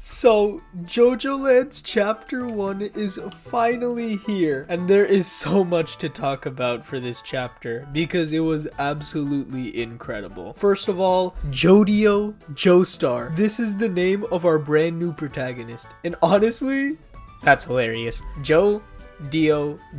So, Jojolands Chapter 1 is finally here, and there is so much to talk about for this chapter, because it was absolutely incredible. First of all, Jodio Joestar. This is the name of our brand new protagonist, and honestly, that's hilarious. Jodio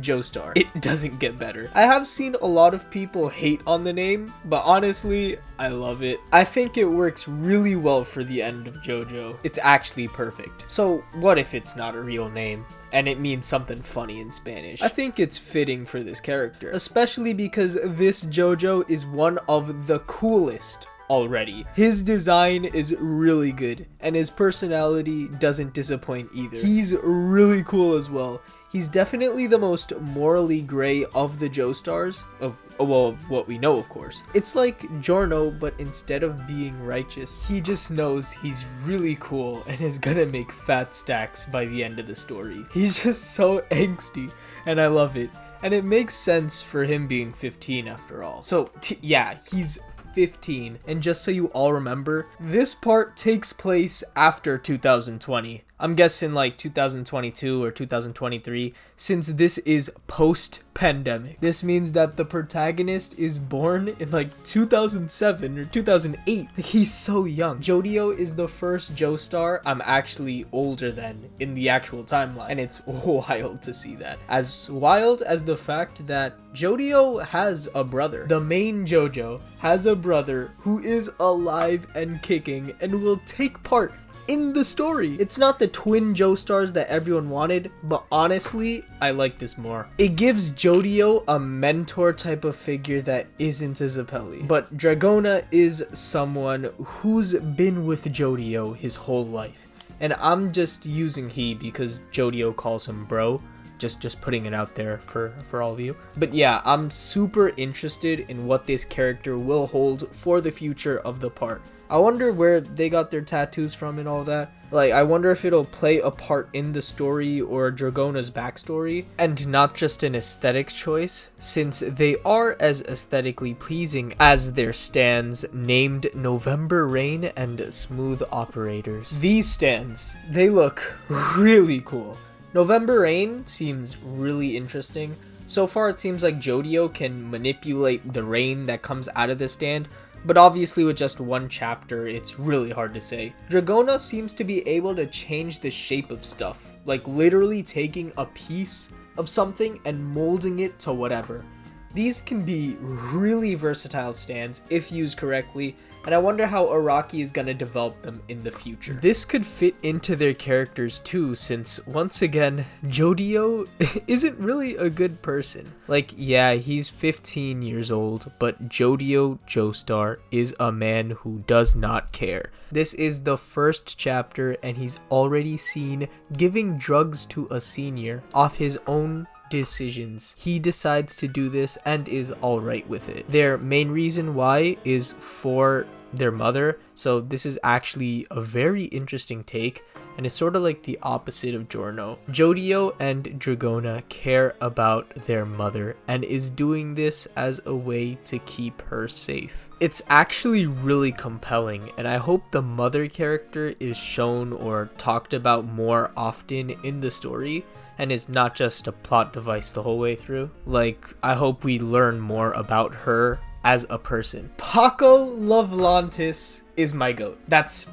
Joestar. It doesn't get better. I have seen a lot of people hate on the name, but honestly, I love it. I think it works really well for the end of JoJo. It's actually perfect. So what if it's not a real name and it means something funny in Spanish? I think it's fitting for this character, especially because this JoJo is one of the coolest already. His design is really good and his personality doesn't disappoint either. He's really cool as well. He's definitely the most morally gray of the Joestars, of what we know, of course. It's like Giorno, but instead of being righteous, he just knows he's really cool and is gonna make fat stacks by the end of the story. He's just so angsty, and I love it. And it makes sense for him being 15 after all. So, yeah, he's 15. And just so you all remember, this part takes place after 2020. I'm guessing like 2022 or 2023, since this is post-pandemic. This means that the protagonist is born in like 2007 or 2008. Like, he's so young. Jodio is the first Joestar I'm actually older than in the actual timeline, and it's wild to see that. As wild as the fact that Jodio has a brother. The main JoJo has a brother who is alive and kicking and will take part in the story. It's not the twin Joestars that everyone wanted, but honestly, I like this more. It gives Jodio a mentor type of figure that isn't Isabelli. But Dragona is someone who's been with Jodio his whole life. And I'm just using he because Jodio calls him bro. Just putting it out there for all of you. But yeah, I'm super interested in what this character will hold for the future of the part. I wonder where they got their tattoos from and all that. Like, I wonder if it'll play a part in the story or Dragona's backstory, and not just an aesthetic choice, since they are as aesthetically pleasing as their stands named November Rain and Smooth Operators. These stands, they look really cool. November Rain seems really interesting. So far it seems like Jodio can manipulate the rain that comes out of the stand, but obviously with just one chapter, it's really hard to say. Dragona seems to be able to change the shape of stuff, like literally taking a piece of something and molding it to whatever. These can be really versatile stands if used correctly, and I wonder how Araki is going to develop them in the future. This could fit into their characters too, since once again, Jodio isn't really a good person. Like, yeah, he's 15 years old, but Jodio Joestar is a man who does not care. This is the first chapter and he's already seen giving drugs to a senior off his own decisions. He decides to do this and is alright with it. Their main reason why is for their mother, so this is actually a very interesting take, and it's sort of like the opposite of Giorno. Jodio and Dragona care about their mother and is doing this as a way to keep her safe. It's actually really compelling, and I hope the mother character is shown or talked about more often in the story, and is not just a plot device the whole way through. Like, I hope we learn more about her as a person. Paco Lovelantes is my goat. That's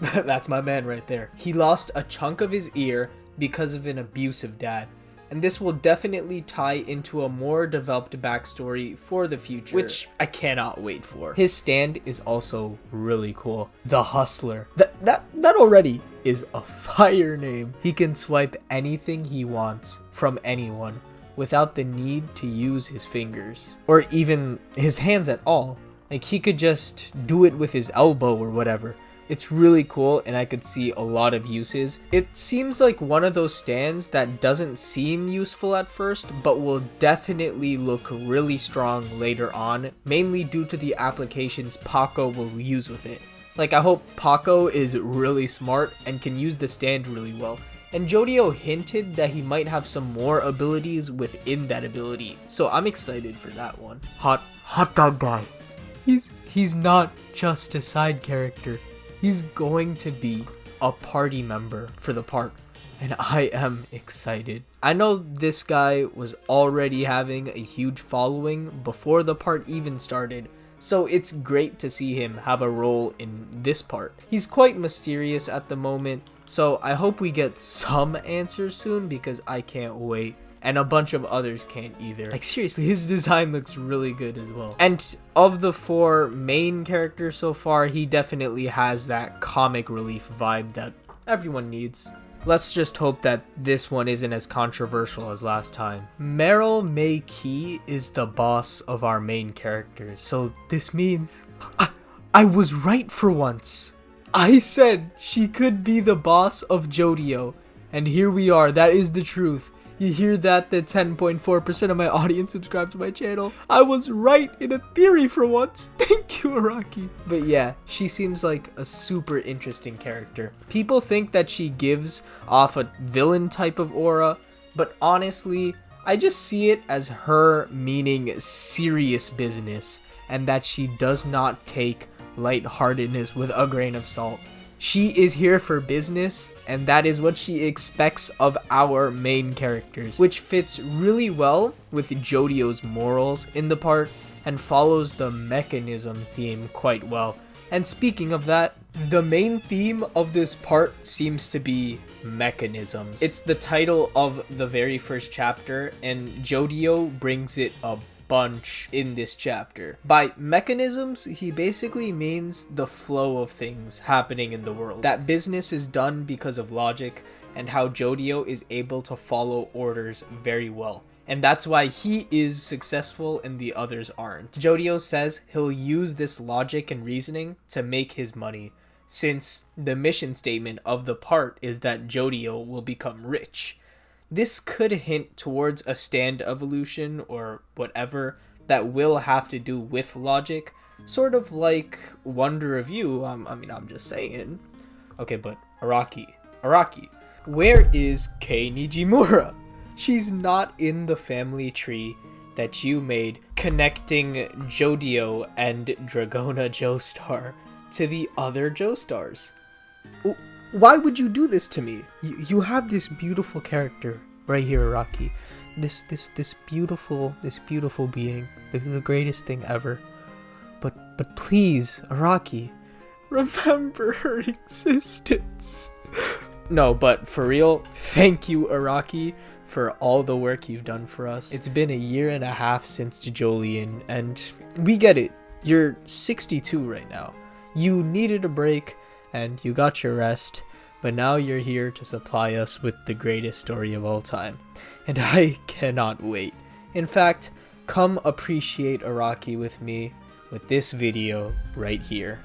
my man right there. He lost a chunk of his ear because of an abusive dad, and this will definitely tie into a more developed backstory for the future, which I cannot wait for. His stand is also really cool. The Hustler. That already is a fire name. He can swipe anything he wants from anyone without the need to use his fingers or even his hands at all. Like, he could just do it with his elbow or whatever. It's really cool, and I could see a lot of uses. It seems like one of those stands that doesn't seem useful at first, but will definitely look really strong later on, mainly due to the applications Paco will use with it. Like, I hope Paco is really smart and can use the stand really well. And Jodio hinted that he might have some more abilities within that ability, so I'm excited for that one. Hot dog guy. He's not just a side character. He's going to be a party member for the part, and I am excited. I know this guy was already having a huge following before the part even started, so it's great to see him have a role in this part. He's quite mysterious at the moment, so I hope we get some answers soon because I can't wait. And a bunch of others can't either. Like seriously, his design looks really good as well. And of the 4 main characters so far, he definitely has that comic relief vibe that everyone needs. Let's just hope that this one isn't as controversial as last time. Meryl May Qi is the boss of our main characters, so this means I was right for once. I said she could be the boss of Jodio, and here we are. That is the truth. You hear that? The 10.4% of my audience subscribe to my channel. I was right in a theory for once. Thank you, Araki. But yeah, she seems like a super interesting character. People think that she gives off a villain type of aura, but honestly, I just see it as her meaning serious business, and that she does not take lightheartedness with a grain of salt. She is here for business, and that is what she expects of our main characters, which fits really well with Jodio's morals in the part and follows the mechanism theme quite well. And speaking of that, the main theme of this part seems to be mechanisms. It's the title of the very first chapter, and Jodio brings it up bunch in this chapter. By mechanisms, he basically means the flow of things happening in the world. That business is done because of logic, and how Jodio is able to follow orders very well. And that's why he is successful and the others aren't. Jodio says he'll use this logic and reasoning to make his money, since the mission statement of the part is that Jodio will become rich. This could hint towards a stand evolution or whatever that will have to do with logic, sort of like Wonder of You. I'm just saying. Okay, but Araki, where is Kei Nijimura? She's not in the family tree that you made connecting Jodio and Dragona Joestar to the other Joestars. Why would you do this to me? You have this beautiful character right here, Araki. This beautiful being, the greatest thing ever. But please, Araki, remember her existence. No, but for real, thank you, Araki, for all the work you've done for us. It's been 1.5 years since Jojolands, and we get it. You're 62 right now. You needed a break, and you got your rest, but now you're here to supply us with the greatest story of all time. And I cannot wait. In fact, come appreciate Araki with me with this video right here.